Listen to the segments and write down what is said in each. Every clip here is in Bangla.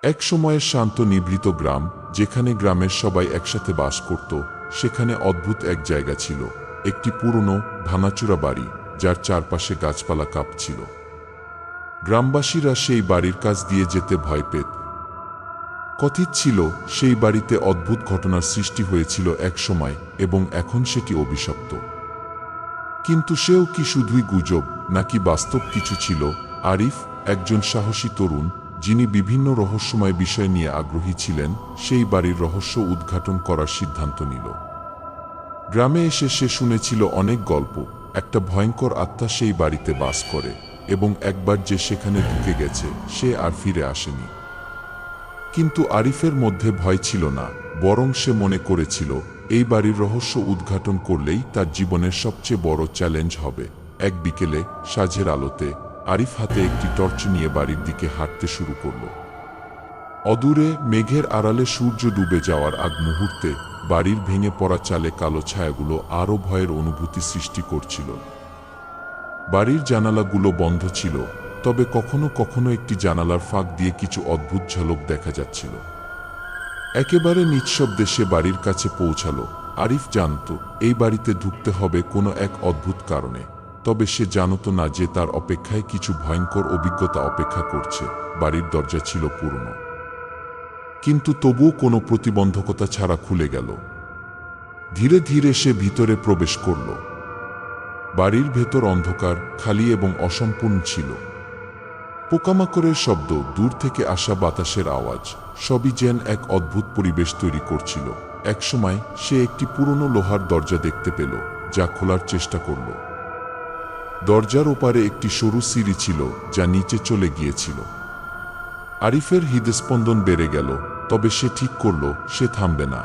এক সময়ের শান্ত নিভৃত গ্রাম, যেখানে গ্রামের সবাই একসাথে বাস করত, সেখানে অদ্ভুত এক জায়গা ছিল। একটি পুরনো ভাঙাচুরা বাড়ি, যার চারপাশে গাছপালা কাঁপছিল। গ্রামবাসীরা সেই বাড়ির কাছ দিয়ে যেতে ভয় পেত। কথিত ছিল, সেই বাড়িতে অদ্ভুত ঘটনার সৃষ্টি হয়েছিল এক সময়, এবং এখন সেটি অভিশপ্ত। কিন্তু সেও কি শুধুই গুজব, নাকি বাস্তব কিছু ছিল? আরিফ, একজন সাহসী তরুণ, যিনি বিভিন্ন রহস্যময় বিষয় নিয়ে আগ্রহী ছিলেন, সেই বাড়ির রহস্য উদ্ঘাটন করার সিদ্ধান্ত নিল। গ্রামে এসে সে শুনেছিল অনেক গল্প। একটা ভয়ঙ্কর আত্মা সেই বাড়িতে বাস করে, এবং একবার যে সেখানে ঢুকে গেছে, সে আর ফিরে আসেনি। কিন্তু আরিফের মধ্যে ভয় ছিল না, বরং সে মনে করেছিল এই বাড়ির রহস্য উদ্ঘাটন করলেই তার জীবনের সবচেয়ে বড় চ্যালেঞ্জ হবে। এক বিকেলে, সাঁঝের আলোতে, আরিফ হাতে একটি টর্চ নিয়ে বাড়ির দিকে হাঁটতে শুরু করল। অদূরে মেঘের আড়ালে সূর্য ডুবে যাওয়ার আগ মুহূর্তে বাড়ির ভেঙে পড়া চালে কালো ছায়াগুলো আরও ভয়ের অনুভূতি সৃষ্টি করছিল। বাড়ির জানালাগুলো বন্ধ ছিল, তবে কখনো কখনো একটি জানালার ফাঁক দিয়ে কিছু অদ্ভুত ঝলক দেখা যাচ্ছিল। একেবারে নিঃশব্দে সে বাড়ির কাছে পৌঁছালো। আরিফ জানত এই বাড়িতে ঢুকতে হবে কোনো এক অদ্ভুত কারণে, তবে সে জানত না যে তার অপেক্ষায় কিছু ভয়ঙ্কর অভিজ্ঞতা অপেক্ষা করছে। বাড়ির দরজা ছিল পুরনো, কিন্তু তবুও কোনো প্রতিবন্ধকতা ছাড়া খুলে গেল। ধীরে ধীরে সে ভিতরে প্রবেশ করল। বাড়ির ভেতর অন্ধকার, খালি এবং অসম্পূর্ণ ছিল। পোকামাকড়ের শব্দ, দূর থেকে আসা বাতাসের আওয়াজ, সবই যেন এক অদ্ভুত পরিবেশ তৈরি করছিল। একসময় সে একটি পুরনো লোহার দরজা দেখতে পেল, যা খোলার চেষ্টা করল। দরজার ওপারে একটি সরু সিঁড়ি ছিল, যা নিচে চলে গিয়েছিল। আরিফের হৃদস্পন্দন বেড়ে গেল, তবে সে ঠিক করল সে থামবে না।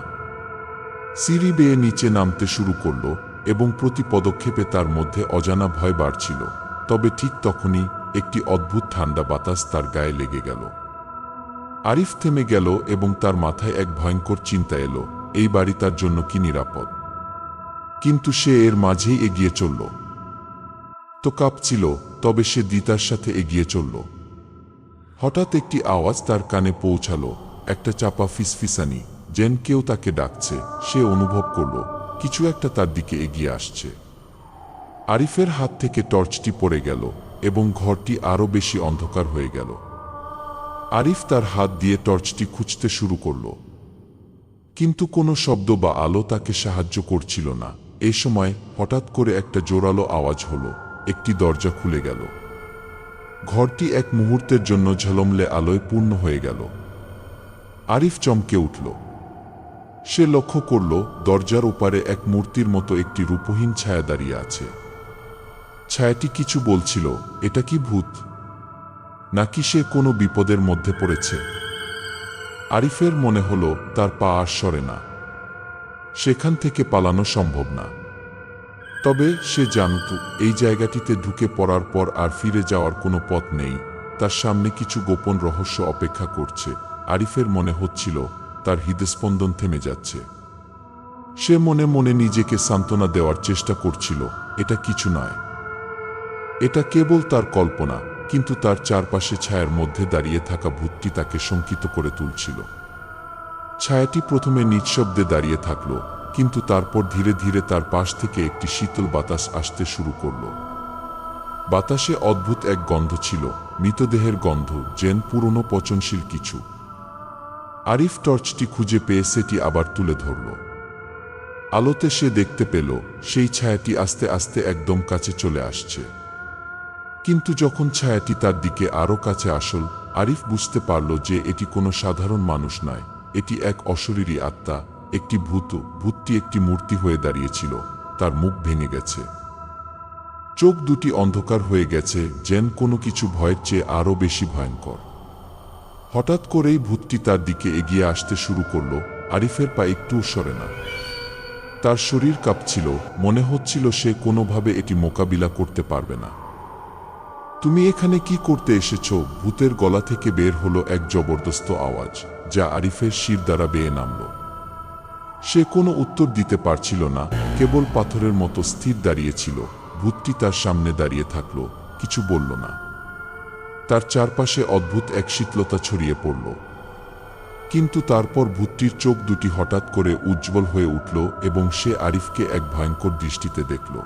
সিঁড়ি বেয়ে নিচে নামতে শুরু করল, এবং প্রতি পদক্ষেপে তার মধ্যে অজানা ভয় বাড়ছিল। তবে ঠিক তখনই একটি অদ্ভুত ঠান্ডা বাতাস তার গায়ে লেগে গেল। আরিফ থেমে গেল, এবং তার মাথায় এক ভয়ঙ্কর চিন্তা এলো, এই বাড়ি তার জন্য কি নিরাপদ? কিন্তু সে এর মাঝেই এগিয়ে চলল। তো কাঁপছিল, তবে সে দ্বিতার সাথে এগিয়ে চলল। হঠাৎ একটি আওয়াজ তার কানে পৌঁছালো, একটা চাপা ফিসফিসানি, যেন কেউ তাকে ডাকছে। সে অনুভব করল কিছু একটা তার দিকে এগিয়ে আসছে। আরিফের হাত থেকে টর্চটি পড়ে গেল, এবং ঘরটি আরও বেশি অন্ধকার হয়ে গেল। আরিফ তার হাত দিয়ে টর্চটি খুঁজতে শুরু করল, কিন্তু কোনো শব্দ বা আলো তাকে সাহায্য করছিল না। এই সময় হঠাৎ করে একটা জোরালো আওয়াজ হলো, একটি দরজা খুলে গেল। ঘরটি এক মুহূর্তের জন্য ঝলমলে আলোয় পূর্ণ হয়ে গেল। আরিফ চমকে উঠল। সে লক্ষ্য করল দরজার ওপারে এক মূর্তির মতো একটি রূপহীন ছায়া দাঁড়িয়ে আছে। ছায়াটি কিছু বলছিল। এটা কি ভূত, নাকি সে কোনো বিপদের মধ্যে পড়েছে? আরিফের মনে হলো তার পা আর সরে না। সেখান থেকে পালানো সম্ভব না। তবে সে জানত এই জায়গাটিতে ঢুকে পড়ার পর আর ফিরে যাওয়ার কোনো পথ নেই। তার সামনে কিছু গোপন রহস্য অপেক্ষা করছে। আরিফের মনে হচ্ছিল তার হৃদস্পন্দন থেমে যাচ্ছে। সে মনে মনে নিজেকে সান্ত্বনা দেওয়ার চেষ্টা করছিল, এটা কিছু নয়, এটা কেবল তার কল্পনা। কিন্তু তার চারপাশে ছায়ার মধ্যে দাঁড়িয়ে থাকা ভূতটি তাকে শঙ্কিত করে তুলছিল। ছায়াটি প্রথমে নিঃশব্দে দাঁড়িয়ে থাকল, কিন্তু তারপর ধীরে ধীরে তার পাশ থেকে একটি শীতল বাতাস আসতে শুরু করল। বাতাসে অদ্ভুত এক গন্ধ ছিল, মৃতদেহের গন্ধ, যেন পুরনো পচনশীল কিছু। আরিফ টর্চটি খুঁজে পেয়ে সেটি আবার তুলে ধরল। আলোতে সে দেখতে পেল সেই ছায়াটি আস্তে আস্তে একদম কাছে চলে আসছে। কিন্তু যখন ছায়াটি তার দিকে আরও কাছে আসল, আরিফ বুঝতে পারল যে এটি কোনো সাধারণ মানুষ নয়, এটি এক অশরীরী আত্মা, একটি ভূত। ভূতটি একটি মূর্তি হয়ে দাঁড়িয়েছিল, তার মুখ ভেঙে গেছে, চোখ দুটি অন্ধকার হয়ে গেছে, যেন কোনো কিছু ভয়ের চেয়ে আরও বেশি ভয়ঙ্কর। হঠাৎ করেই ভূতটি তার দিকে এগিয়ে আসতে শুরু করল। আরিফের পা একটুও সরে না। তার শরীর কাঁপছিল, মনে হচ্ছিল সে কোনোভাবে এটি মোকাবিলা করতে পারবে না। তুমি এখানে কি করতে এসেছ? ভূতের গলা থেকে বের হলো এক জবরদস্ত আওয়াজ, যা আরিফের শির দ্বারা বেয়ে নামল। সে কোনো উত্তর দিতে পারছিল না, কেবল পাথরের মতো স্থির দাঁড়িয়েছিল। ভূতটি তার সামনে দাঁড়িয়ে থাকল, কিছু বলল না। তার চারপাশে অদ্ভুত এক শীতলতা ছড়িয়ে পড়ল। কিন্তু তারপর ভূতটির চোখ দুটি হঠাৎ করে উজ্জ্বল হয়ে উঠল এবং সে আরিফকে এক ভয়ঙ্কর দৃষ্টিতে দেখল।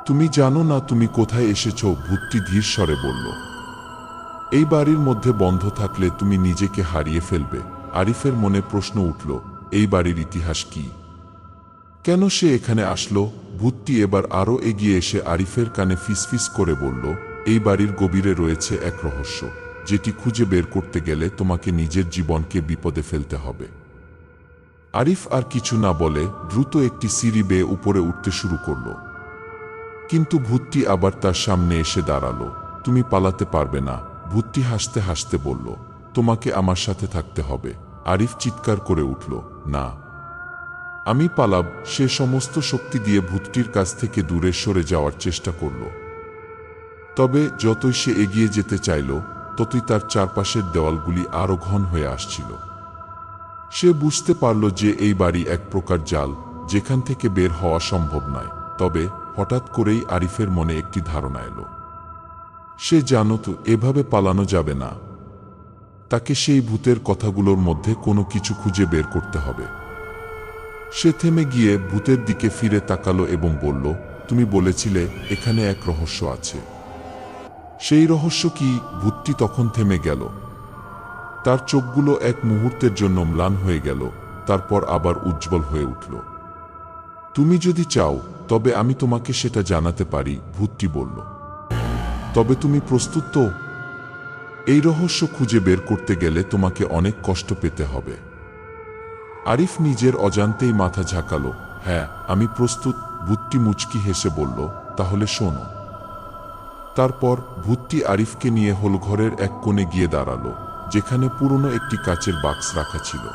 তুমি জানো না তুমি কোথায় এসেছ? ভূতটি ধীর স্বরে বলল। এই বাড়ির মধ্যে বন্ধ থাকলে তুমি নিজেকে হারিয়ে ফেলবে। আরিফের মনে প্রশ্ন উঠল, এই বাড়ির ইতিহাস কি? কেন সে এখানে আসলো? ভূতটি এবার আরও এগিয়ে এসে আরিফের কানে ফিসফিস করে বলল, এই বাড়ির গভীরে রয়েছে এক রহস্য, যেটি খুঁজে বের করতে গেলে তোমাকে নিজের জীবনকে বিপদে ফেলতে হবে। আরিফ আর কিছু না বলে দ্রুত একটি সিঁড়ি বেয়ে উপরে উঠতে শুরু করল। কিন্তু ভূতটি আবার তার সামনে এসে দাঁড়ালো। তুমি পালাতে পারবে না। ভূতটি হাসতে হাসতে বলল, তোমাকে আমার সাথে থাকতে হবে। আরিফ চিৎকার করে উঠল, না, আমি পালাব। সে সমস্ত শক্তি দিয়ে ভূতটির কাছ থেকে দূরে সরে যাওয়ার চেষ্টা করল। তবে যতই সে এগিয়ে যেতে চাইল, ততই তার চারপাশের দেওয়ালগুলি আরো ঘন হয়ে আসছিল। সে বুঝতে পারল যে এই বাড়ি এক প্রকার জাল, যেখান থেকে বের হওয়া সম্ভব নয়। তবে হঠাৎ করেই আরিফের মনে একটি ধারণা এলো। সে জানত এভাবে পালানো যাবে না। তাকে সেই ভূতের কথাগুলোর মধ্যে কোনো কিছু খুঁজে বের করতে হবে। সে থেমে গিয়ে ভূতের দিকে ফিরে তাকালো এবং বলল, তুমি বলেছিলে এখানে এক রহস্য আছে। সেই রহস্য কি? ভূতটি তখন থেমে গেল। তার চোখগুলো এক মুহূর্তের জন্য ম্লান হয়ে গেল, তারপর আবার উজ্জ্বল হয়ে উঠল। তুমি যদি চাও তবে আমি তোমাকে সেটা জানাতে পারি, ভূতটি বলল। তবে তুমি প্রস্তুত তো? এই রহস্য খুঁজে বের করতে গেলে তোমাকে অনেক কষ্ট পেতে হবে। আরিফ নিজের অজান্তেই মাথা ঝাঁকালো। হ্যাঁ, আমি প্রস্তুত। ভূতটি মুচকি হেসে বলল, তাহলে শোনো। তারপর ভূতটি আরিফকে নিয়ে হলঘরের এক কোণে গিয়ে দাঁড়ালো, যেখানে পুরনো একটি কাচের বাক্স রাখা ছিল।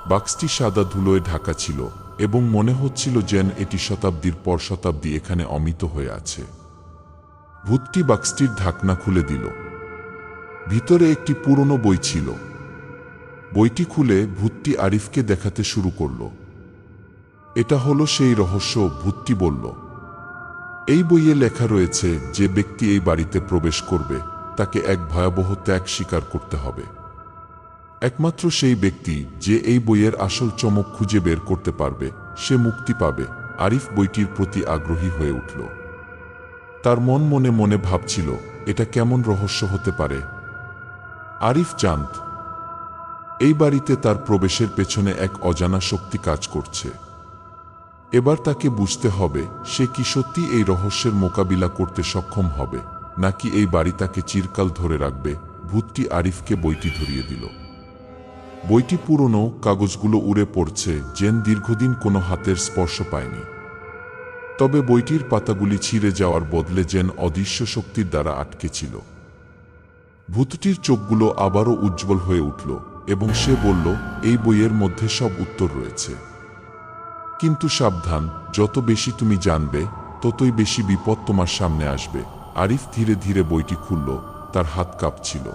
বাক্সটি সাদা ধুলোয় ঢাকা ছিল এবং মনে হচ্ছিল যেন এটি শতাব্দীর পর শতাব্দী এখানে অমিত হয়ে আছে। ভূতটি বাক্সটির ঢাকনা খুলে দিল। ভিতরে একটি পুরনো বই ছিল। বইটি খুলে ভূতটি আরিফকে দেখাতে শুরু করল। এটা হলো সেই রহস্য, ভূতটি বলল। এই বইয়ে লেখা রয়েছে যে ব্যক্তি এই বাড়িতে প্রবেশ করবে তাকে এক ভয়াবহ ত্যাগ স্বীকার করতে হবে। একমাত্র সেই ব্যক্তি যে এই বইয়ের আসল চমক খুঁজে বের করতে পারবে সে মুক্তি পাবে। আরিফ বইটির প্রতি আগ্রহী হয়ে উঠল। তার মন মনে মনে ভাবছিল, এটা কেমন রহস্য হতে পারে। আরিফ জানত এই বাড়িতে তার প্রবেশের পেছনে এক অজানা শক্তি কাজ করছে। এবার তাকে বুঝতে হবে সে কি সত্যি এই রহস্যের মোকাবিলা করতে সক্ষম হবে, নাকি এই বাড়ি তাকে চিরকাল ধরে রাখবে। ভূতটি আরিফকে বইটি ধরিয়ে দিল। বইটি পুরনো, কাগজগুলো উড়ে পড়ছে, যেন দীর্ঘদিন কোনো হাতের স্পর্শ পায়নি। তবে বইটির পাতাগুলি ছিঁড়ে যাওয়ার বদলে যেন অদৃশ্য শক্তির দ্বারা আটকে ছিল। ভূতটির চোখগুলো আবারও উজ্জ্বল হয়ে উঠল এবং সে বলল, এই বইয়ের মধ্যে সব উত্তর রয়েছে। কিন্তু সাবধান, যত বেশি তুমি জানবে ততই বেশি বিপদ তোমার সামনে আসবে। আরিফ ধীরে ধীরে বইটি খুলল, তার হাত কাঁপছিল।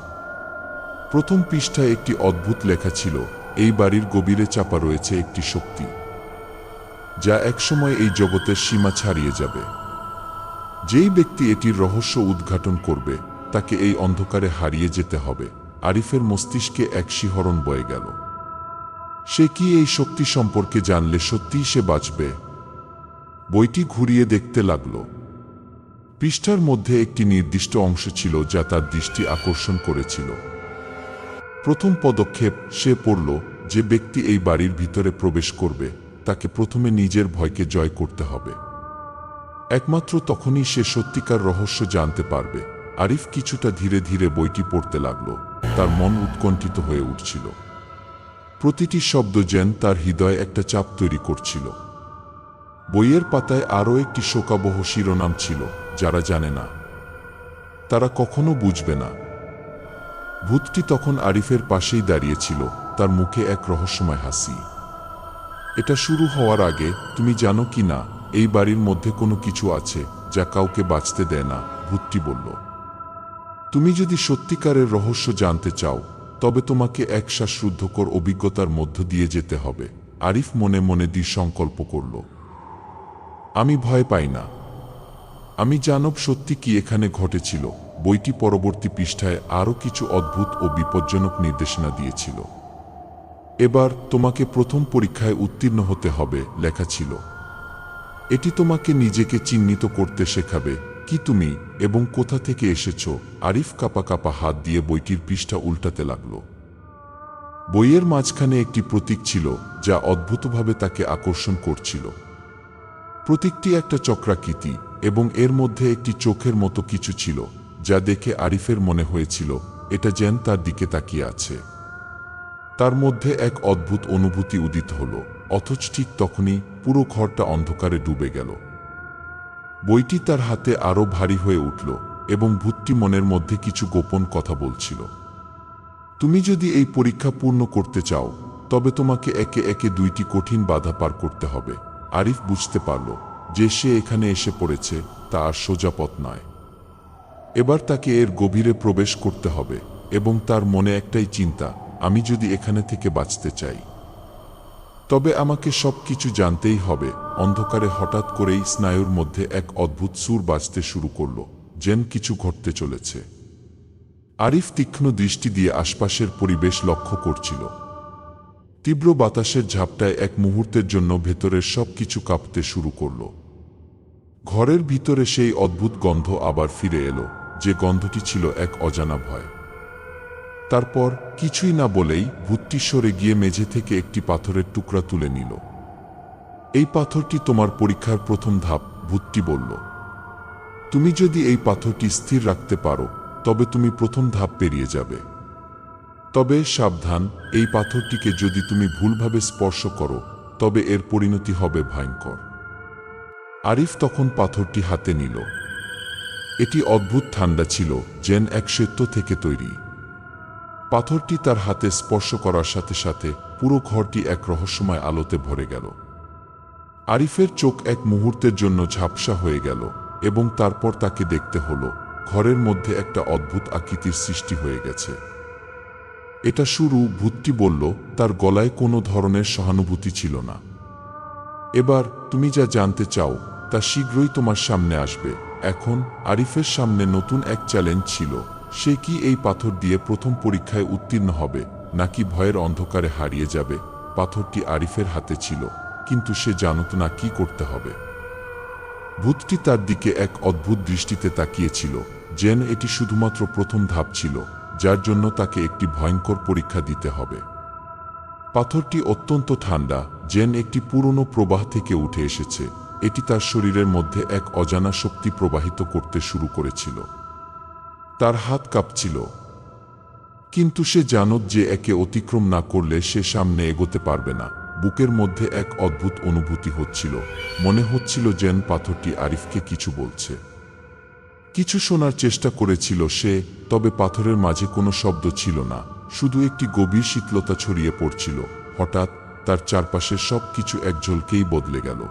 প্রথম পৃষ্ঠায় একটি অদ্ভুত লেখা ছিল, এই বাড়ির গভীরে চাপা রয়েছে একটি শক্তি, যা একসময় এই জগতের সীমা ছাড়িয়ে যাবে। যেই ব্যক্তি এটির রহস্য উদ্ঘাটন করবে তাকে এই অন্ধকারে হারিয়ে যেতে হবে। আরিফের মস্তিষ্কে এক শিহরণ বয়ে গেল। সে কি এই শক্তি সম্পর্কে জানলে সত্যিই সে বাঁচবে? বইটি ঘুরিয়ে দেখতে লাগল। পৃষ্ঠার মধ্যে একটি নির্দিষ্ট অংশ ছিল যা তার দৃষ্টি আকর্ষণ করেছিল। প্রথম পদক্ষেপ, সে পড়ল, যে ব্যক্তি এই বাড়ির ভিতরে প্রবেশ করবে তাকে প্রথমে নিজের ভয়কে জয় করতে হবে। একমাত্র তখনই সে সত্যিকার রহস্য জানতে পারবে। আরিফ কিছুটা ধীরে ধীরে বইটি পড়তে লাগল। তার মন উৎকণ্ঠিত হয়ে উঠছিল। প্রতিটি শব্দ যেন তার হৃদয়ে একটা চাপ তৈরি করছিল। বইয়ের পাতায় আরও একটি শোকাবহ শিরোনাম ছিল, যারা জানে না তারা কখনো বুঝবে না। ভূতটি তখন আরিফের পাশেই দাঁড়িয়েছিল, তার মুখে এক রহস্যময় হাসি। এটা শুরু হওয়ার আগে, তুমি জানো কি না এই বাড়ির মধ্যে কোনো কিছু আছে যা কাউকে বাঁচতে দেয় না, ভূতটি বলল। তুমি যদি সত্যিকারের রহস্য জানতে চাও তবে তোমাকে এক শ্বাসরুদ্ধকর অভিজ্ঞতার মধ্য দিয়ে যেতে হবে। আরিফ মনে মনে দৃঢ় সংকল্প করল, আমি ভয় পাই না। আমি জানব সত্যি কি এখানে ঘটেছিল। বইটি পরবর্তী পৃষ্ঠায় আরও কিছু অদ্ভুত ও বিপজ্জনক নির্দেশনা দিয়েছিল। এবার তোমাকে প্রথম পরীক্ষায় উত্তীর্ণ হতে হবে লেখা ছিল। এটি তোমাকে নিজেকে চিহ্নিত করতে শেখাবে কি তুমি এবং কোথা থেকে এসেছ। আরিফ কাঁপা কাঁপা হাত দিয়ে বইটির পৃষ্ঠা উল্টাতে লাগল। বইয়ের মাঝখানে একটি প্রতীক ছিল যা অদ্ভুতভাবে তাকে আকর্ষণ করছিল। প্রতীকটি একটা চক্রাকৃতি এবং এর মধ্যে একটি চোখের মতো কিছু ছিল যা দেখে আরিফের মনে হয়েছিল এটা যেন তার দিকে তাকিয়ে আছে। তার মধ্যে এক অদ্ভুত অনুভূতি উদিত হল, অথচ ঠিক তখনই পুরো ঘরটা অন্ধকারে ডুবে গেল। বইটি তার হাতে আরো ভারী হয়ে উঠল এবং ভূতটি মনের মধ্যে কিছু গোপন কথা বলছিল। তুমি যদি এই পরীক্ষা পূর্ণ করতে চাও তবে তোমাকে একে একে 2টি কঠিন বাধা পার করতে হবে। আরিফ বুঝতে পারল যে সে এখানে এসে পড়েছে তা আর সোজা পথ নয়। এবার তাকে এর গভীরে প্রবেশ করতে হবে এবং তার মনে একটাই চিন্তা, আমি যদি এখানে থেকে বাঁচতে চাই তবে আমাকে সবকিছু জানতেই হবে। অন্ধকারে হঠাৎ করেই স্নায়ুর মধ্যে এক অদ্ভুত সুর বাজতে শুরু করল, যেন কিছু ঘটতে চলেছে। আরিফ তীক্ষ্ণ দৃষ্টি দিয়ে আশপাশের পরিবেশ লক্ষ্য করছিল। তীব্র বাতাসের ঝাপটায় এক মুহূর্তের জন্য ভেতরের সবকিছু কাঁপতে শুরু করল। ঘরের ভিতরে সেই অদ্ভুত গন্ধ আবার ফিরে এলো, যে গন্ধটি ছিল এক অজানা ভয়। তারপর কিছুই না বলেই ভূতটি সরে গিয়ে মেঝে থেকে একটি পাথরের টুকরা তুলে নিল। এই পাথরটি তোমার পরীক্ষার প্রথম ধাপ, ভূতটি বলল। তুমি যদি এই পাথরটি স্থির রাখতে পারো তবে তুমি প্রথম ধাপ পেরিয়ে যাবে। তবে সাবধান, এই পাথরটিকে যদি তুমি ভুলভাবে স্পর্শ করো তবে এর পরিণতি হবে ভয়ঙ্কর। আরিফ তখন পাথরটি হাতে নিল। এটি অদ্ভুত ঠান্ডা ছিল, যেন এক শ্বেত থেকে তৈরি। পাথরটি তার হাতে স্পর্শ করার সাথে সাথে পুরো ঘরটি এক রহস্যময় আলোতে ভরে গেল। আরিফের চোখ এক মুহূর্তের জন্য ঝাপসা হয়ে গেল এবং তারপর তাকে দেখতে হলো ঘরের মধ্যে একটা অদ্ভুত আকৃতির সৃষ্টি হয়ে গেছে। এটা শুরু, ভূতটি বলল, তার গলায় কোনো ধরনের সহানুভূতি ছিল না। এবার তুমি যা জানতে চাও তা শীঘ্রই তোমার সামনে আসবে। এখন আরিফের সামনে নতুন এক চ্যালেঞ্জ ছিল। সে কি এই পাথর দিয়ে প্রথম পরীক্ষায় উত্তীর্ণ হবে নাকি ভয়ের অন্ধকারে হারিয়ে যাবে? পাথরটি আরিফের হাতে ছিল, কিন্তু সে জানত না কি করতে হবে। ভূতটি তার দিকে এক অদ্ভুত দৃষ্টিতে তাকিয়েছিল, যেন এটি শুধুমাত্র প্রথম ধাপ ছিল, যার জন্য তাকে একটি ভয়ঙ্কর পরীক্ষা দিতে হবে। পাথরটি অত্যন্ত ঠান্ডা, যেন একটি পুরনো প্রবাহ থেকে উঠে এসেছে। এটি তার শরীরের মধ্যে এক অজানা শক্তি প্রবাহিত করতে শুরু করেছিল। তার হাত কাঁপছিল, কিন্তু সে জানত যে একে অতিক্রম না করলে সে সামনে এগোতে পারবে না। বুকের মধ্যে এক অদ্ভুত অনুভূতি হচ্ছিল, মনে হচ্ছিল যেন পাথরটি আরিফকে কিছু বলছে। কিছু শোনার চেষ্টা করেছিল সে, তবে পাথরের মাঝে কোনো শব্দ ছিল না, শুধু একটি গভীর শীতলতা ছড়িয়ে পড়ছিল। হঠাৎ তার চারপাশের সব কিছু এক ঝলকেই বদলে গেল।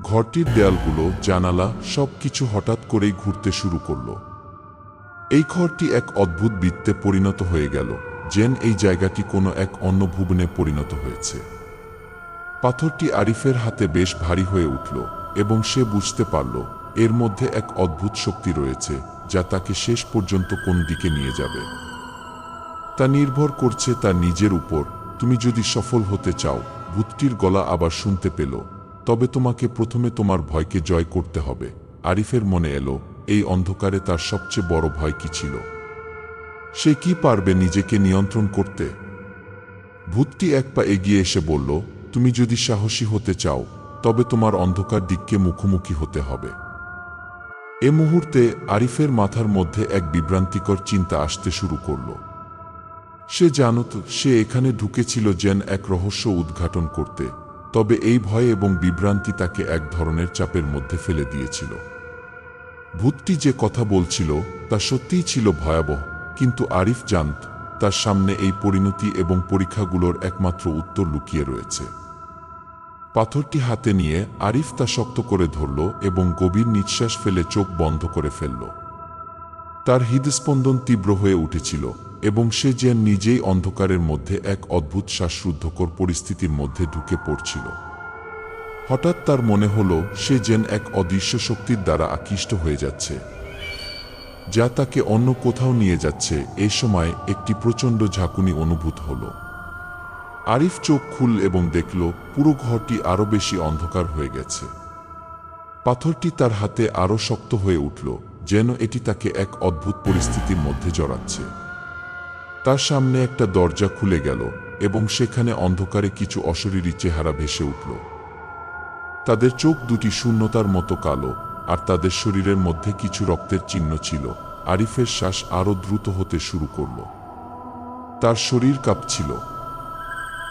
ঘরটির দেয়ালগুলো, জানালা, সব কিছু হঠাৎ করেই ঘুরতে শুরু করল। এই ঘরটি এক অদ্ভুত বৃত্তে পরিণত হয়ে গেল, যেন এই জায়গাটি কোনো এক অন্য ভুবনে পরিণত হয়েছে। পাথরটি আরিফের হাতে বেশ ভারী হয়ে উঠল এবং সে বুঝতে পারল এর মধ্যে এক অদ্ভুত শক্তি রয়েছে যা তাকে শেষ পর্যন্ত কোন দিকে নিয়ে যাবে তা নির্ভর করছে তার নিজের উপর। তুমি যদি সফল হতে চাও, ভূতটির গলা আবার শুনতে পেল, তবে তোমাকে প্রথমে তোমার ভয়কে জয় করতে হবে। আরিফের মনে এলো এই অন্ধকারে তার সবচেয়ে বড় ভয় কি ছিল। সে কি পারবে নিজেকে নিয়ন্ত্রণ করতে? ভূতটি এক পা এগিয়ে এসে বলল, তুমি যদি সাহসী হতে চাও তবে তোমার অন্ধকার দিককে মুখোমুখি হতে হবে। এ মুহূর্তে আরিফের মাথার মধ্যে এক বিভ্রান্তিকর চিন্তা আসতে শুরু করল। সে জানত সে এখানে ঢুকেছিল যেন এক রহস্য উদ্ঘাটন করতে, তবে এই ভয় এবং বিভ্রান্তি তাকে এক ধরনের চাপের মধ্যে ফেলে দিয়েছিল। ভূতটি যে কথা বলছিল তা সত্যিই ছিল ভয়াবহ, কিন্তু আরিফ জানত তার সামনে এই পরিণতি এবং পরীক্ষাগুলোর একমাত্র উত্তর লুকিয়ে রয়েছে। পাথরটি হাতে নিয়ে আরিফ তা শক্ত করে ধরল এবং গভীর নিঃশ্বাস ফেলে চোখ বন্ধ করে ফেলল। তার হৃদস্পন্দন তীব্র হয়ে উঠেছিল এবং সে যেন নিজেই অন্ধকারের মধ্যে এক অদ্ভুত শ্বাসরুদ্ধকর পরিস্থিতির মধ্যে ঢুকে পড়ছিল। হঠাৎ তার মনে হলো সে যেন এক অদৃশ্য শক্তির দ্বারা আকৃষ্ট হয়ে যাচ্ছে। যা তাকে অন্য কোথাও নিয়ে যাচ্ছে। এই সময় একটি প্রচণ্ড ঝাঁকুনি অনুভূত হলো। আরিফ চোখ খুল এবং দেখল পুরো ঘরটি আরো বেশি অন্ধকার হয়ে গেছে। পাথরটি তার হাতে আরো শক্ত হয়ে উঠল, যেন এটি তাকে এক অদ্ভুত পরিস্থিতির মধ্যে জড়াচ্ছে। তার সামনে একটা দরজা খুলে গেল এবং সেখানে অন্ধকারে কিছু অশরীরী চেহারা ভেসে উঠল। তাদের চোখ দুটি শূন্যতার মতো কালো, আর তাদের শরীরের মধ্যে কিছু রক্তের চিহ্ন ছিল। আরিফের শ্বাস আরো দ্রুত হতে শুরু করল। তার শরীর কাঁপছিল।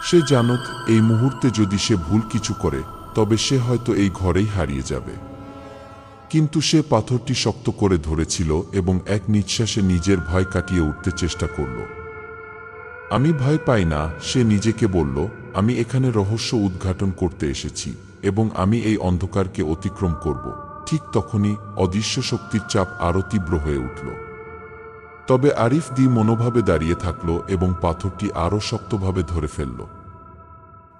সে জানত এই মুহূর্তে যদি সে ভুল কিছু করে তবে সে হয়তো এই ঘরেই হারিয়ে যাবে। কিন্তু সে পাথরটি শক্ত করে ধরেছিল এবং এক নিঃশ্বাসে নিজের ভয় কাটিয়ে উঠতে চেষ্টা করল। আমি ভয় পাই না, সে নিজেকে বলল। আমি এখানে রহস্য উদ্ঘাটন করতে এসেছি এবং আমি এই অন্ধকারকে অতিক্রম করব। ঠিক তখনই অদৃশ্য শক্তির চাপ আরো তীব্র হয়ে উঠল। তবে আরিফ মনোভাবে দাঁড়িয়ে থাকল এবং পাথরটি আরো শক্তভাবে ধরে ফেলল।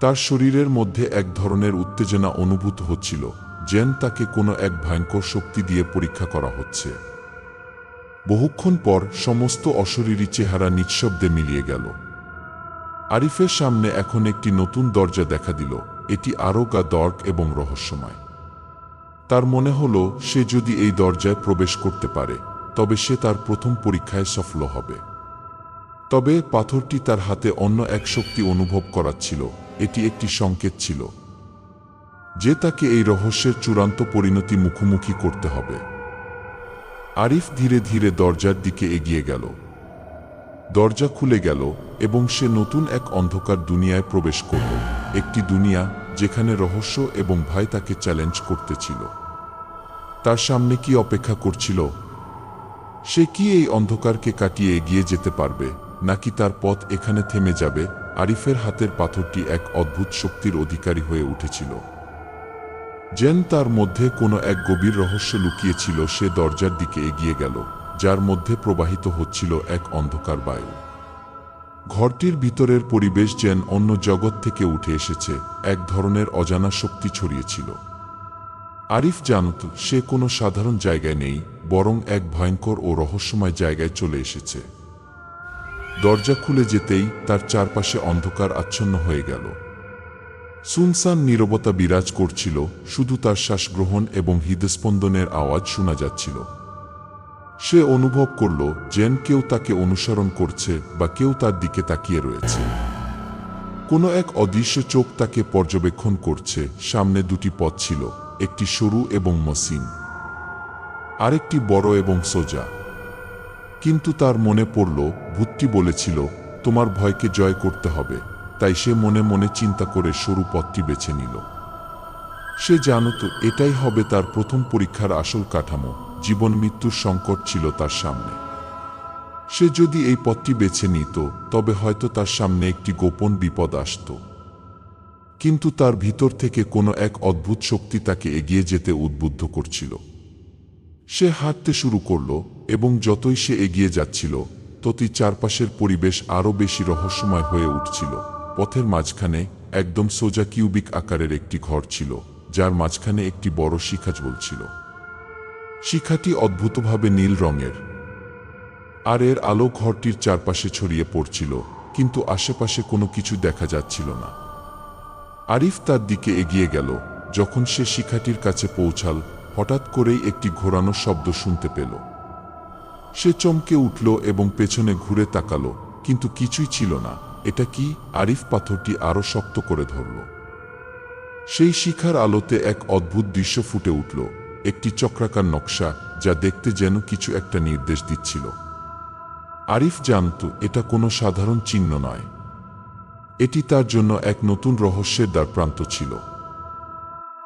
তার শরীরের মধ্যে এক ধরনের উত্তেজনা অনুভূত হচ্ছিল, যেন তাকে কোনো এক ভয়ঙ্কর শক্তি দিয়ে পরীক্ষা করা হচ্ছে। বহুক্ষণ পর সমস্ত অশরীরী চেহারা নিঃশব্দে মিলিয়ে গেল। আরিফের সামনে এখন একটি নতুন দরজা দেখা দিল। এটি আরো দর্ক এবং রহস্যময়। তার মনে হলো সে যদি এই দরজায় প্রবেশ করতে পারে তবে সে তার প্রথম পরীক্ষায় সফল হবে। তবে পাথরটি তার হাতে অন্য এক শক্তি অনুভব করাচ্ছিল। এটি একটি সংকেত ছিল যে তাকে এই রহস্যের চূড়ান্ত পরিণতি মুখোমুখি করতে হবে। আরিফ ধীরে ধীরে দরজার দিকে এগিয়ে গেল। দরজা খুলে গেল এবং সে নতুন এক অন্ধকার দুনিয়ায় প্রবেশ করল। একটি দুনিয়া যেখানে রহস্য এবং ভয় তাকে চ্যালেঞ্জ করতেছিল। তার সামনে কি অপেক্ষা করছিল? সে কি এই অন্ধকারকে কাটিয়ে এগিয়ে যেতে পারবে, নাকি তার পথ এখানে থেমে যাবে? আরিফের হাতের পাথরটি এক অদ্ভুত শক্তির অধিকারী হয়ে উঠেছিল, যেন তার মধ্যে কোনো এক গভীর রহস্য লুকিয়েছিল। সে দরজার দিকে এগিয়ে গেল, যার মধ্যে প্রবাহিত হচ্ছিল এক অন্ধকার বায়ু। ঘরটির ভিতরের পরিবেশ যেন অন্য জগৎ থেকে উঠে এসেছে। এক ধরনের অজানা শক্তি ছড়িয়েছিল। আরিফ জানত সে কোনো সাধারণ জায়গায় নেই, বরং এক ভয়ঙ্কর ও রহস্যময় জায়গায় চলে এসেছে। দরজা খুলে যেতেই তার চারপাশে অন্ধকার আচ্ছন্ন হয়ে গেল। সুনসান নীরবতা বিরাজ করছিল, শুধু তার শ্বাসগ্রহণ এবং হৃদস্পন্দনের আওয়াজ শোনা যাচ্ছিল। সে অনুভব করল যেন কেউ তাকে অনুসরণ করছে বা কেউ তার দিকে তাকিয়ে রয়েছে। কোনো এক অদৃশ্য চোখ তাকে পর্যবেক্ষণ করছে। সামনে দুটি পথ ছিল, একটি সরু এবং মসৃণ, আরেকটি বড় এবং সোজা। কিন্তু তার মনে পড়ল ভূতটি বলেছিল তোমার ভয়কে জয় করতে হবে। তাই সে মনে মনে চিন্তা করে সরু পথটি বেছে নিল। সে জানত এটাই হবে তার প্রথম পরীক্ষার আসল কাঠামো। জীবন মৃত্যুর সংকট ছিল তার সামনে। সে যদি এই পথটি বেছে নিত তবে হয়তো তার সামনে একটি গোপন বিপদ আসত। কিন্তু তার ভিতর থেকে কোনো এক অদ্ভুত শক্তি তাকে এগিয়ে যেতে উদ্বুদ্ধ করছিল। সে হাঁটতে শুরু করল এবং যতই সে এগিয়ে যাচ্ছিল ততই চারপাশের পরিবেশ আরও বেশি রহস্যময় হয়ে উঠছিল। পথের মাঝখানে একদম সোজা কিউবিক আকারের একটি ঘর ছিল, যার মাঝখানে একটি বড় শিখা জ্বলছিল। শিখাটি অদ্ভুতভাবে নীল রঙের, আর এর আলো ঘরটির চারপাশে ছড়িয়ে পড়ছিল, কিন্তু আশেপাশে কোনো কিছু দেখা যাচ্ছিল না। আরিফ তার দিকে এগিয়ে গেল। যখন সে শিখাটির কাছে পৌঁছাল, হঠাৎ করেই একটি ঘোরানো শব্দ শুনতে পেল। সে চমকে উঠল এবং পেছনে ঘুরে তাকালো, কিন্তু কিছুই ছিল না। এটা কি? আরিফ পাথরটি আরো শক্ত করে ধরল। সেই শিখার আলোতে এক অদ্ভুত দৃশ্য ফুটে উঠল, একটি চক্রাকার নকশা যা দেখতে যেন কিছু একটা নির্দেশ দিচ্ছিল। আরিফ জানত এটা কোনো সাধারণ চিহ্ন নয়, এটি তার জন্য এক নতুন রহস্যের দ্বারপ্রান্ত ছিল।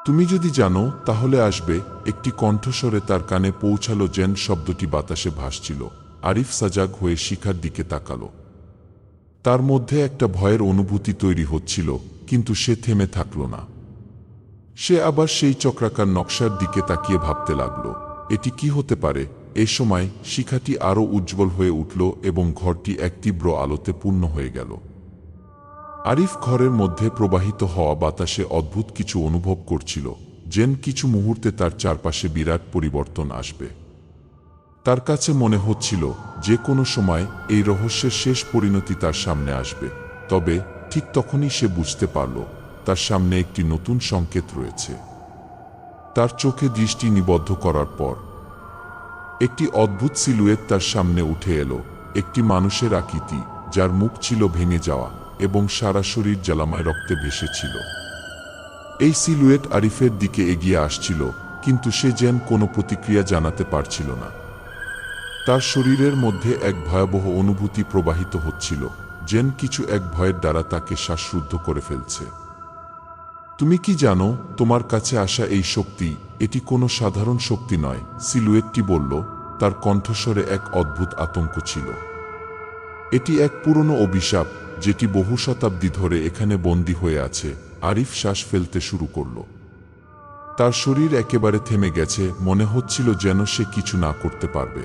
তুমি যদি জানো তাহলে আসবে, একটি কণ্ঠস্বরে তার কানে পৌঁছালো, যেন শব্দটি বাতাসে ভাসছিল। আরিফ সজাগ হয়ে শিখার দিকে তাকালো। তার মধ্যে একটা ভয়ের অনুভূতি তৈরি হচ্ছিল, কিন্তু সে থেমে থাকল না। সে আবার সেই চক্রাকার নকশার দিকে তাকিয়ে ভাবতে লাগল, এটি কি হতে পারে? এই সময় শিখাটি আরো উজ্জ্বল হয়ে উঠল এবং ঘরটি এক তীব্র আলোতে পূর্ণ হয়ে গেল। আরিফ ঘরের মধ্যে প্রবাহিত হওয়া বাতাসে অদ্ভুত কিছু অনুভব করছিল, যেন কিছু মুহূর্তে তার চারপাশে বিরাট পরিবর্তন আসবে। তার কাছে মনে হচ্ছিল যে কোনো সময় এই রহস্যের শেষ পরিণতি তার সামনে আসবে। তবে ঠিক তখনই সে বুঝতে পারল তার সামনে একটি নতুন সংকেত রয়েছে। তার চোখে দৃষ্টি নিবদ্ধ করার পর একটি অদ্ভুত সিলুয়েট তার সামনে উঠে এলো, একটি মানুষের আকৃতি যার মুখ ছিল ভেঙে যাওয়া এবং সারা শরীর জ্বালাময় রক্তে ভেসেছিল। এই সিলুয়েট আরিফের দিকে এগিয়ে আসছিল, কিন্তু সে যেন কোনো প্রতিক্রিয়া জানাতে পারছিল না। তার শরীরের মধ্যে এক ভয়াবহ অনুভূতি প্রবাহিত হচ্ছিল, যেন কিছু এক ভয়ের দ্বারা তাকে শ্বাসরুদ্ধ করে ফেলছে। তুমি কি জানো, তোমার কাছে আসা এই শক্তি, এটি কোনো সাধারণ শক্তি নয়, সিলুয়েটটি বলল, তার কণ্ঠস্বরে এক অদ্ভুত আতঙ্ক ছিল। এটি এক পুরনো অভিশাপ, যেটি বহু শতাব্দী ধরে এখানে বন্দী হয়ে আছে। আরিফ শ্বাস ফেলতে শুরু করল। তার শরীর একেবারে থেমে গেছে, মনে হচ্ছিল যেন সে কিছু না করতে পারবে।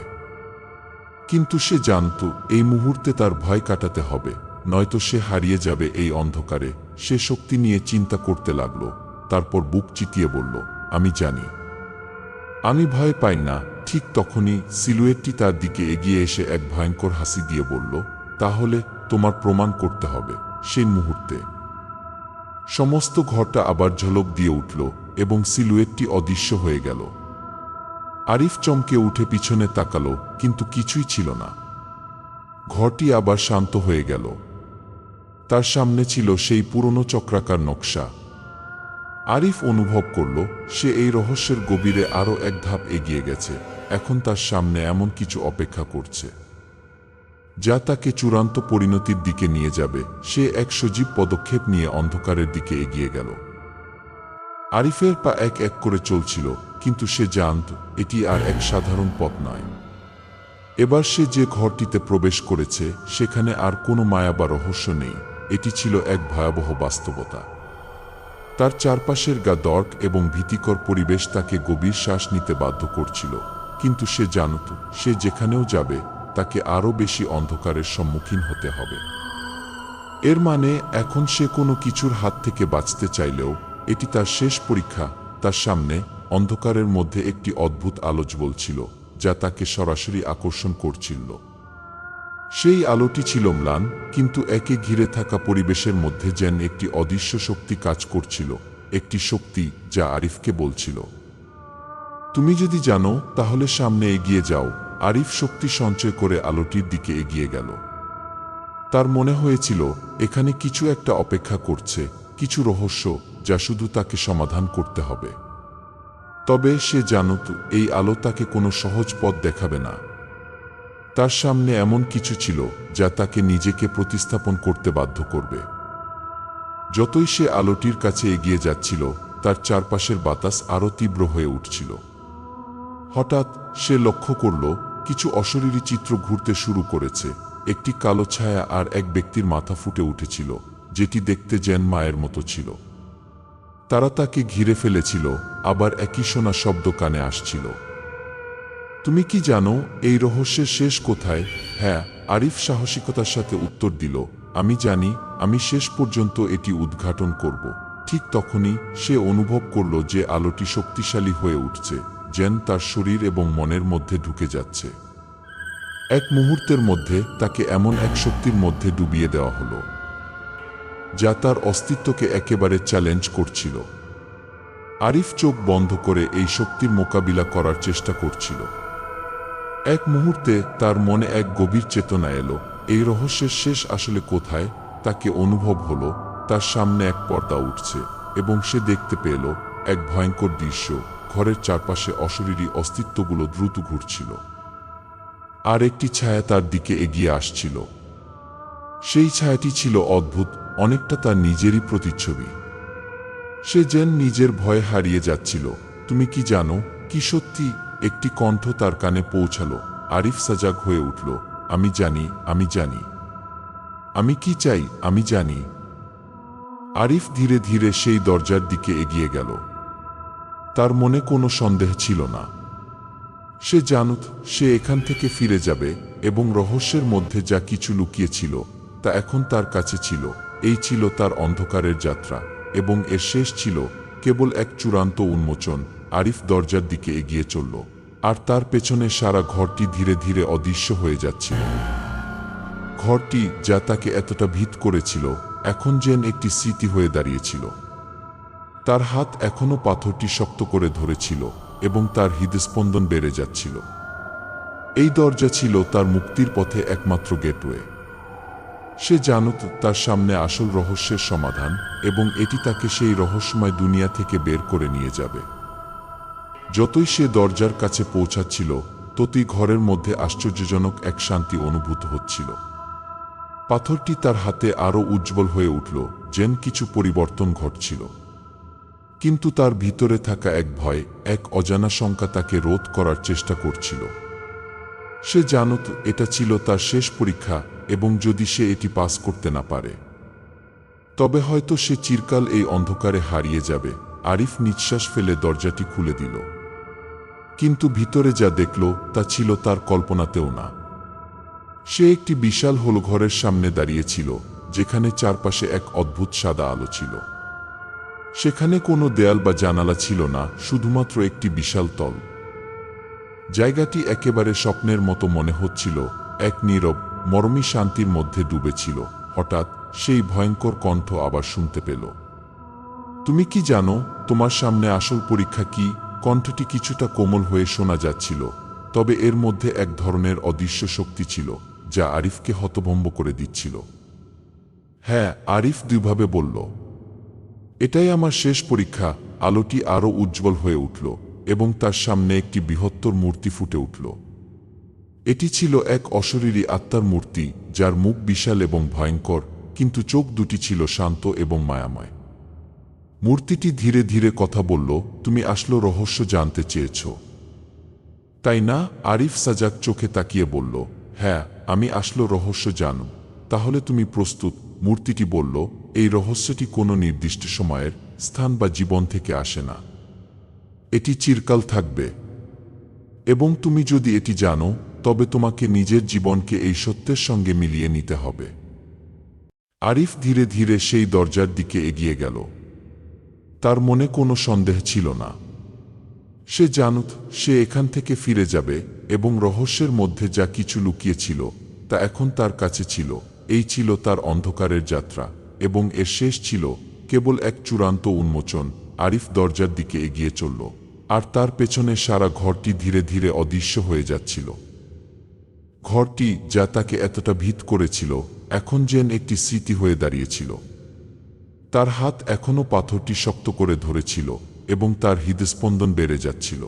কিন্তু সে জানত এই মুহূর্তে তার ভয় কাটাতে হবে, নয়তো সে হারিয়ে যাবে এই অন্ধকারে। সে শক্তি নিয়ে চিন্তা করতে লাগলো, তারপর বুক চিতিয়ে বলল, আমি জানি, আমি ভয় পাই না। ঠিক তখনই সিলুয়েটটি তার দিকে এগিয়ে এসে এক ভয়ঙ্কর হাসি দিয়ে বলল, তাহলে তোমার প্রমাণ করতে হবে। সেই মুহূর্তে সমস্ত ঘরটা আবার ঝলক দিয়ে উঠল এবং সিলুয়েটটি অদৃশ্য হয়ে গেল। আরিফ চমকে উঠে পিছনে তাকালো, কিন্তু কিছুই ছিল না। ঘরটি আবার শান্ত হয়ে গেল। তার সামনে ছিল সেই পুরনো চক্রাকার নকশা। আরিফ অনুভব করল সে এই রহস্যের গভীরে আরও এক ধাপ এগিয়ে গেছে। এখন তার সামনে এমন কিছু অপেক্ষা করছে যা তাকে চূড়ান্ত পরিণতির দিকে নিয়ে যাবে। সে এক সজীব পদক্ষেপ নিয়ে অন্ধকারের দিকে এগিয়ে গেল। আরিফের পা এক এক করে চলছিল, কিন্তু সে জানত এটি আর এক সাধারণ পথ নয়। এবার সে যে ঘরটিতে প্রবেশ করেছে সেখানে আর কোনো মায়া বা রহস্য নেই, এটি ছিল এক ভয়াবহ বাস্তবতা। তার চারপাশের দর্ক এবং ভীতিকর পরিবেশ তাকে গভীর শ্বাস নিতে বাধ্য করছিল, কিন্তু সে জানত সে যেখানেও যাবে তাকে আরও বেশি অন্ধকারের সম্মুখীন হতে হবে। এর মানে এখন সে কোনো কিছুর হাত থেকে বাঁচতে চাইলেও এটি তার শেষ পরীক্ষা। তার সামনে অন্ধকারের মধ্যে একটি অদ্ভুত আলো জ্বলছিল, যা তাকে সরাসরি আকর্ষণ করছিল। সেই আলোটি ছিল ম্লান, কিন্তু একে ঘিরে থাকা পরিবেশের মধ্যে যেন একটি অদৃশ্য শক্তি কাজ করছিল, একটি শক্তি যা আরিফকে বলছিল, তুমি যদি জানো তাহলে সামনে এগিয়ে যাও। আরিফ শক্তি সঞ্চয় করে আলোটির দিকে এগিয়ে গেল। তার মনে হয়েছিল এখানে কিছু একটা অপেক্ষা করছে, কিছু রহস্য যা শুধু তাকে সমাধান করতে হবে। তবে সে জানত এই আলো তাকে কোনো সহজ পথ দেখাবে না। তার সামনে এমন কিছু ছিল যা তাকে নিজেকে প্রতিস্থাপন করতে বাধ্য করবে। যতই সে আলোটির কাছে এগিয়ে যাচ্ছিল, তার চারপাশের বাতাস আরও তীব্র হয়ে উঠছিল। হঠাৎ সে লক্ষ্য করল কিছু অশরীরী চিত্র ঘুরতে শুরু করেছে। একটি কালো ছায়া আর এক ব্যক্তির মাথা ফুটে উঠেছিল, যেটি দেখতে যেন মায়ের মতো ছিল। তারা তাকে ঘিরে ফেলেছিল, আবার একই শোনা শব্দ কানে আসছিল। তুমি কি জানো এই রহস্যের শেষ কোথায়? হ্যাঁ, আরিফ সাহসিকতার সাথে উত্তর দিল, আমি জানি, আমি শেষ পর্যন্ত এটি উদ্ঘাটন করব। ঠিক তখনই সে অনুভব করল যে আলোটি শক্তিশালী হয়ে উঠছে, যেন তার শরীর এবং মনের মধ্যে ঢুকে যাচ্ছে। এক মুহূর্তের মধ্যে তাকে এমন এক শক্তির মধ্যে ডুবিয়ে দেওয়া হলো যা তার অস্তিত্বকে একেবারে চ্যালেঞ্জ করছিল। আরিফ চোখ বন্ধ করে এই শক্তির মোকাবিলা করার চেষ্টা করছিল। এক মুহূর্তে তার মনে এক গভীর চেতনা এলো, এই রহস্যের শেষ আসলে কোথায়। তাকে অনুভব হলো তার সামনে এক পর্দা উঠছে এবং সে দেখতে পেল এক ভয়ঙ্কর দৃশ্য। ঘরের চারপাশে অশরীরী অস্তিত্বগুলো দ্রুত ঘুরছিল, আর একটি ছায়া তার দিকে এগিয়ে আসছিল। সেই ছায়াটি ছিল অদ্ভুত, অনেকটা তার নিজেরই প্রতিচ্ছবি। সে যেন নিজের ভয়ে হারিয়ে যাচ্ছিল। তুমি কি জানো, কি সত্যি? একটি কণ্ঠ তার কানে পৌঁছালো। আরিফ সজাগ হয়ে উঠল, আমি জানি, আমি জানি, আমি কি চাই, আমি জানি। আরিফ ধীরে ধীরে সেই দরজার দিকে এগিয়ে গেল। তার মনে কোনো সন্দেহ ছিল না। সে জানত সে এখান থেকে ফিরে যাবে এবং রহস্যের মধ্যে যা কিছু লুকিয়েছিল তা এখন তার কাছে ছিল। এই ছিল তার অন্ধকারের যাত্রা, এবং এর শেষ ছিল কেবল এক চূড়ান্ত উন্মোচন। আরিফ দরজার দিকে এগিয়ে চলল, আর তার পেছনে সারা ঘরটি ধীরে ধীরে অদৃশ্য হয়ে যাচ্ছিল। ঘরটি যা তাকে এতটা ভীত করেছিল এখন যেন একটি স্মৃতি হয়ে দাঁড়িয়েছিল। তার হাত এখনো পাথরটি শক্ত করে ধরেছিল এবং তার হৃদস্পন্দন বেড়ে যাচ্ছিল। এই দরজা ছিল তার মুক্তির পথে একমাত্র গেটওয়ে। সে জানত তার সামনে আসল রহস্যের সমাধান এবং এটি তাকে সেই রহস্যময় দুনিয়া থেকে বের করে নিয়ে যাবে। যতই সে দরজার কাছে পৌঁছাচ্ছিল ততই ঘরের মধ্যে আশ্চর্যজনক এক শান্তি অনুভূত হচ্ছিল। পাথরটি তার হাতে আরো উজ্জ্বল হয়ে উঠল, যেন কিছু পরিবর্তন ঘটছিল। কিন্তু তার ভিতরে থাকা এক ভয়, এক অজানা শঙ্কা তাকে রোধ করার চেষ্টা করছিল। সে জানত এটা ছিল তার শেষ পরীক্ষা এবং যদি সে এটি পাস করতে না পারে তবে হয়তো সে চিরকাল এই অন্ধকারে হারিয়ে যাবে। আরিফ নিঃশ্বাস ফেলে দরজাটি খুলে দিল, কিন্তু ভিতরে যা দেখল তা ছিল তার কল্পনাতেও না। সে একটি বিশাল হলঘরের সামনে দাঁড়িয়েছিল, যেখানে চারপাশে এক অদ্ভুত সাদা আলো ছিল। সেখানে কোনো দেয়াল বা জানালা ছিল না, শুধুমাত্র একটি বিশাল তল। জায়গাটি একেবারে স্বপ্নের মতো মনে হচ্ছিল, এক নীরব মরমী শান্তির মধ্যে ডুবেছিল। হঠাৎ সেই ভয়ঙ্কর কণ্ঠ আবার শুনতে পেল। তুমি কি জানো তোমার সামনে আসল পরীক্ষা কি? কণ্ঠটি কিছুটা কোমল হয়ে শোনা যাচ্ছিল, তবে এর মধ্যে এক ধরনের অদৃশ্য শক্তি ছিল যা আরিফকে হতভম্ব করে দিচ্ছিল। হ্যাঁ, আরিফ দুইভাবে বলল, এটাই আমার শেষ পরীক্ষা। আলোটি আরো উজ্জ্বল হয়ে উঠল এবং তার সামনে একটি বৃহত্তর মূর্তি ফুটে উঠল। এটি ছিল এক অশরীরী আত্মার মূর্তি, যার মুখ বিশাল এবং ভয়ঙ্কর, কিন্তু চোখ দুটি ছিল শান্ত এবং মায়াময়। মূর্তিটি ধীরে ধীরে কথা বলল, তুমি আসল রহস্য জানতে চেয়েছ, তাই না? আরিফ সাজাক চোখে তাকিয়ে বলল, হ্যাঁ, আমি আসল রহস্য জানব। তাহলে তুমি প্রস্তুত? মূর্তিটি বলল, এই রহস্যটি কোনো নির্দিষ্ট সময়ের, স্থান বা জীবন থেকে আসে না। এটি চিরকাল থাকবে এবং তুমি যদি এটি জানো তবে তোমাকে নিজের জীবনকে এই সত্যের সঙ্গে মিলিয়ে নিতে হবে। আরিফ ধীরে ধীরে সেই দরজার দিকে এগিয়ে গেল। তার মনে কোনো সন্দেহ ছিল না। সে জানত সে এখান থেকে ফিরে যাবে এবং রহস্যের মধ্যে যা কিছু লুকিয়েছিল তা এখন তার কাছে ছিল। এই ছিল তার অন্ধকারের যাত্রা এবং এর শেষ ছিল কেবল এক চূড়ান্ত উন্মোচন। আরিফ দরজার দিকে এগিয়ে চলল, আর তার পেছনে সারা ঘরটি ধীরে ধীরে অদৃশ্য হয়ে যাচ্ছিল। ঘরটি যা তাকে এতটা ভীত করেছিল এখন যেন একটি স্মৃতি হয়ে দাঁড়িয়েছিল। তার হাত এখনো পাথরটি শক্ত করে ধরেছিল এবং তার হৃদস্পন্দন বেড়ে যাচ্ছিল।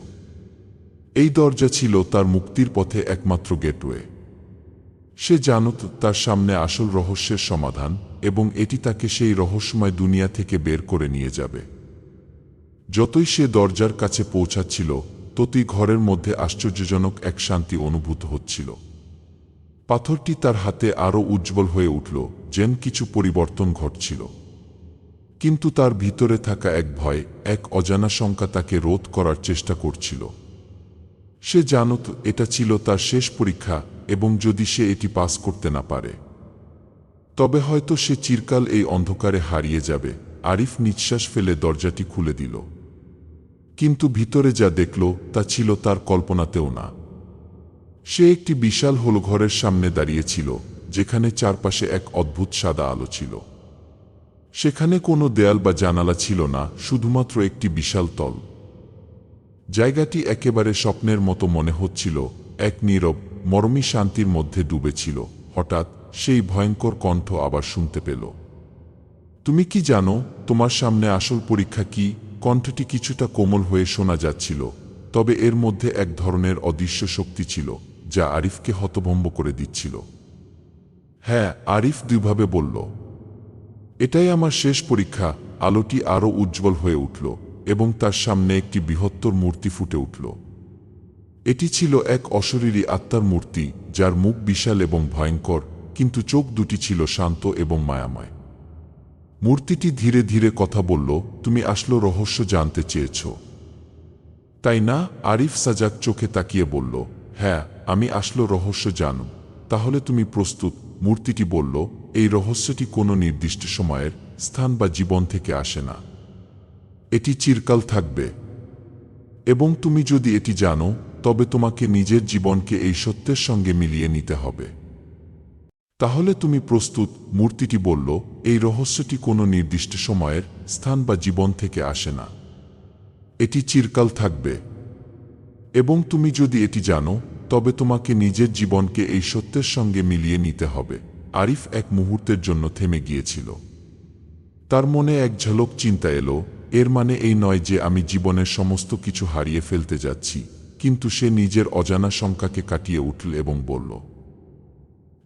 এই দরজা ছিল তার মুক্তির পথে একমাত্র গেটওয়ে। সে জানত তার সামনে আসল রহস্যের সমাধান এবং এটি তাকে সেই রহস্যময় দুনিয়া থেকে বের করে নিয়ে যাবে। যতই সে দরজার কাছে পৌঁছাচ্ছিল ততই ঘরের মধ্যে আশ্চর্যজনক এক শান্তি অনুভূত হচ্ছিল। পাথরটি তার হাতে আরো উজ্জ্বল হয়ে উঠল, যেন কিছু পরিবর্তন ঘটছিল। কিন্তু তার ভিতরে থাকা এক ভয়, এক অজানা শঙ্কা তাকে রোধ করার চেষ্টা করছিল। সে জানত এটা ছিল তার শেষ পরীক্ষা এবং যদি সে এটি পাস করতে না পারে তবে হয়তো সে চিরকাল এই অন্ধকারে হারিয়ে যাবে। আরিফ নিঃশ্বাস ফেলে দরজাটি খুলে দিল, কিন্তু ভিতরে যা দেখল তা ছিল তার কল্পনাতেও না। সে একটি বিশাল হলঘরের সামনে দাঁড়িয়েছিল, যেখানে চারপাশে এক অদ্ভুত সাদা আলো ছিল। সেখানে কোনো দেয়াল বা জানালা ছিল না, শুধুমাত্র একটি বিশাল তল। জায়গাটি একেবারে স্বপ্নের মতো মনে হচ্ছিল, এক নীরব মরমী শান্তির মধ্যে ডুবেছিল। হঠাৎ সেই ভয়ঙ্কর কণ্ঠ আবার শুনতে পেল। তুমি কি জানো তোমার সামনে আসল পরীক্ষা কি? কণ্ঠটি কিছুটা কোমল হয়ে শোনা যাচ্ছিল, তবে এর মধ্যে এক ধরনের অদৃশ্য শক্তি ছিল যা আরিফকে হতভম্ব করে দিচ্ছিল। হ্যাঁ, আরিফ দুইভাবে বলল, এটাই আমার শেষ পরীক্ষা। আলোটি আরো উজ্জ্বল হয়ে উঠল এবং তার সামনে একটি বৃহত্তর মূর্তি ফুটে উঠল। এটি ছিল এক অশরীরী আত্মার মূর্তি, যার মুখ বিশাল এবং ভয়ঙ্কর, কিন্তু চোখ দুটি ছিল শান্ত এবং মায়াময়। মূর্তিটি ধীরে ধীরে কথা বলল, তুমি আসল রহস্য জানতে চেয়েছ, তাই না? আরিফ সাজাক চোখে তাকিয়ে বলল, হ্যাঁ, আমি আসল রহস্য জানব। তাহলে তুমি প্রস্তুত? মূর্তিটি বলল, এই রহস্যটি কোনো নির্দিষ্ট সময়ের, স্থান বা জীবন থেকে আসে না। এটি চিরকাল থাকবে এবং তুমি যদি এটি জানো তবে তোমাকে নিজের জীবনকে এই সত্যের সঙ্গে মিলিয়ে নিতে হবে। তাহলে তুমি প্রস্তুত? মূর্তিটি বলল, এই রহস্যটি কোনো নির্দিষ্ট সময়ের, স্থান বা জীবন থেকে আসে না। এটি চিরকাল থাকবে। এবং তুমি যদি এটি জানো, তবে তোমাকে নিজের জীবনকে এই সত্যের সঙ্গে মিলিয়ে নিতে হবে। আরিফ এক মুহূর্তের জন্য থেমে গিয়েছিল। তার মনে এক ঝলক চিন্তা এলো, এর মানে এই নয় যে আমি জীবনের সমস্ত কিছু হারিয়ে ফেলতে যাচ্ছি। কিন্তু সে নিজের অজানা শঙ্কাকে কাটিয়ে উঠল এবং বলল,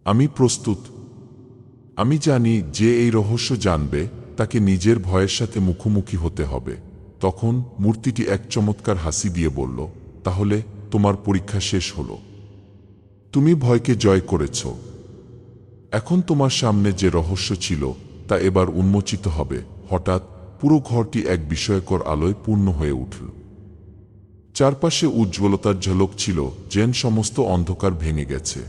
আমি প্রস্তুত। আমি জানি যে এই রহস্য জানবে তাকে নিজের ভয়ের সাথে মুখোমুখি হতে হবে। তখন মূর্তিটি এক চমৎকার হাসি দিয়ে বলল, তাহলে তোমার পরীক্ষা শেষ হলো। তুমি ভয়কে জয় করেছ। এখন তোমার সামনে যে রহস্য ছিল তা এবার উন্মোচিত হবে। হঠাৎ পুরো ঘরটি এক বিস্ময়কর আলোয় পূর্ণ হয়ে উঠল। চারপাশে উজ্জ্বলতার ঝলক ছিল, যেন সমস্ত অন্ধকার ভেঙে গেছে।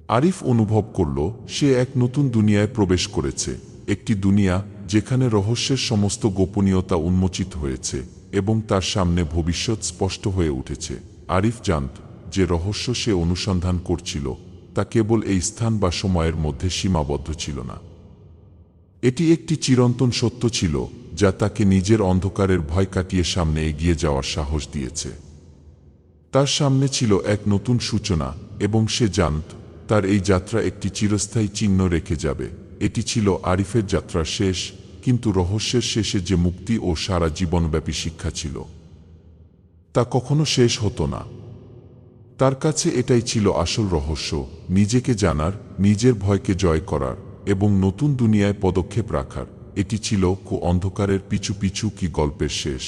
আরিফ অনুভব করল সে এক নতুন দুনিয়ায় প্রবেশ করেছে, একটি দুনিয়া যেখানে রহস্যের সমস্ত গোপনীয়তা উন্মোচিত হয়েছে এবং তার সামনে ভবিষ্যৎ স্পষ্ট হয়ে উঠেছে। আরিফ জানত যে রহস্য সে অনুসন্ধান করছিল তা কেবল এই স্থান বা সময়ের মধ্যে সীমাবদ্ধ ছিল না। এটি একটি চিরন্তন সত্য ছিল যা তাকে নিজের অন্ধকারের ভয় কাটিয়ে সামনে এগিয়ে যাওয়ার সাহস দিয়েছে। তার সামনে ছিল এক নতুন সূচনা এবং সে জানত তার এই যাত্রা একটি চিরস্থায়ী চিহ্ন রেখে যাবে। এটি ছিল আরিফের যাত্রার শেষ, কিন্তু রহস্যের শেষে যে মুক্তি ও সারা জীবনব্যাপী শিক্ষা ছিল তা কখনো শেষ হতো না। তার কাছে এটাই ছিল আসল রহস্য, নিজেকে জানার, নিজের ভয়কে জয় করার এবং নতুন দুনিয়ায় পদক্ষেপ রাখার। এটি ছিল অন্ধকারের পিছু পিছু কি গল্পের শেষ।